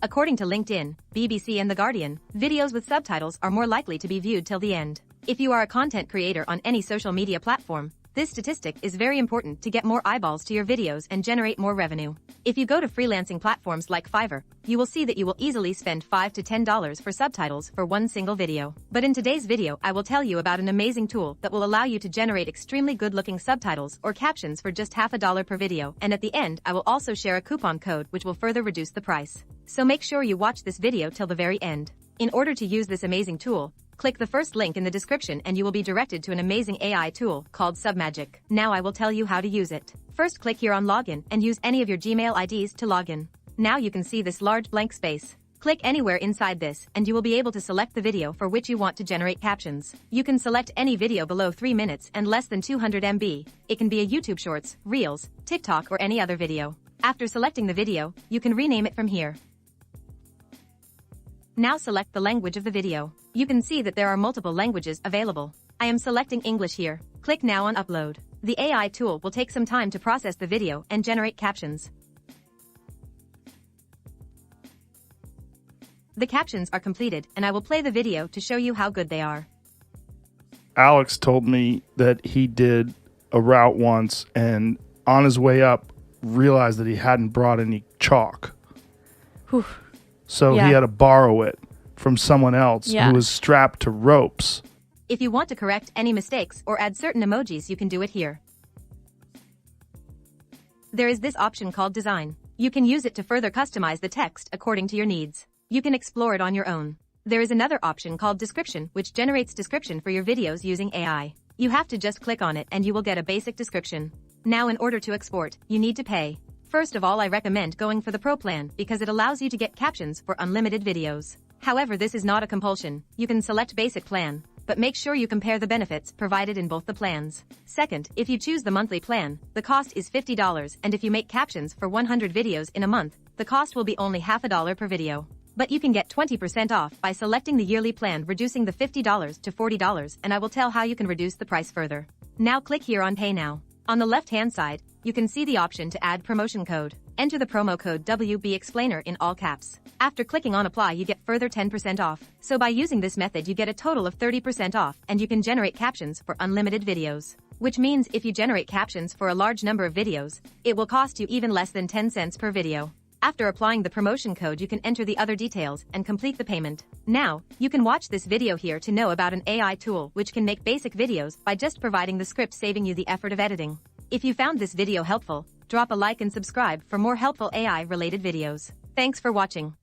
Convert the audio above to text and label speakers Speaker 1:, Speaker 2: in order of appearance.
Speaker 1: According to LinkedIn, BBC and The Guardian, videos with subtitles are more likely to be viewed till the end. If you are a content creator on any social media platform, this statistic is very important to get more eyeballs to your videos and generate more revenue. If you go to freelancing platforms like Fiverr, you will see that you will easily spend $5 to $10 for subtitles for one single video. But in today's video, I will tell you about an amazing tool that will allow you to generate extremely good-looking subtitles or captions for just half a dollar per video, and at the end, I will also share a coupon code which will further reduce the price. So make sure you watch this video till the very end. In order to use this amazing tool, click the first link in the description and you will be directed to an amazing AI tool called Submagic. Now I will tell you how to use it. First, click here on Login and use any of your Gmail IDs to log in. Now you can see this large blank space. Click anywhere inside this and you will be able to select the video for which you want to generate captions. You can select any video below 3 minutes and less than 200 MB. It can be a YouTube Shorts, Reels, TikTok or any other video. After selecting the video, you can rename it from here. Now select the language of the video. You can see that there are multiple languages available. I am selecting English here. Click now on Upload. The AI tool will take some time to process the video and generate captions. The captions are completed and I will play the video to show you how good they are.
Speaker 2: Alex told me that he did a route once and on his way up realized that he hadn't brought any chalk.
Speaker 3: Whew.
Speaker 2: So he had to borrow it from someone else who was strapped to ropes.
Speaker 1: If you want to correct any mistakes or add certain emojis, you can do it here. There is this option called Design. You can use it to further customize the text according to your needs. You can explore it on your own. There is another option called Description, which generates description for your videos using AI. You have to just click on it and you will get a basic description. Now in order to export, you need to pay. First of all, I recommend going for the Pro plan because it allows you to get captions for unlimited videos. However, this is not a compulsion. You can select Basic plan, but make sure you compare the benefits provided in both the plans. Second, if you choose the monthly plan, the cost is $50, and if you make captions for 100 videos in a month, the cost will be only half a dollar per video. But you can get 20% off by selecting the yearly plan, reducing the $50 to $40, and I will tell how you can reduce the price further. Now click here on Pay Now. On the left-hand side, you can see the option to add promotion code. Enter the promo code WB Explainer in all caps. After clicking on Apply, you get further 10% off. So by using this method, you get a total of 30% off, and you can generate captions for unlimited videos. Which means if you generate captions for a large number of videos, it will cost you even less than 10 cents per video. After applying the promotion code, you can enter the other details and complete the payment. Now, you can watch this video here to know about an AI tool which can make basic videos by just providing the script, saving you the effort of editing. If you found this video helpful, drop a like and subscribe for more helpful AI-related videos. Thanks for watching.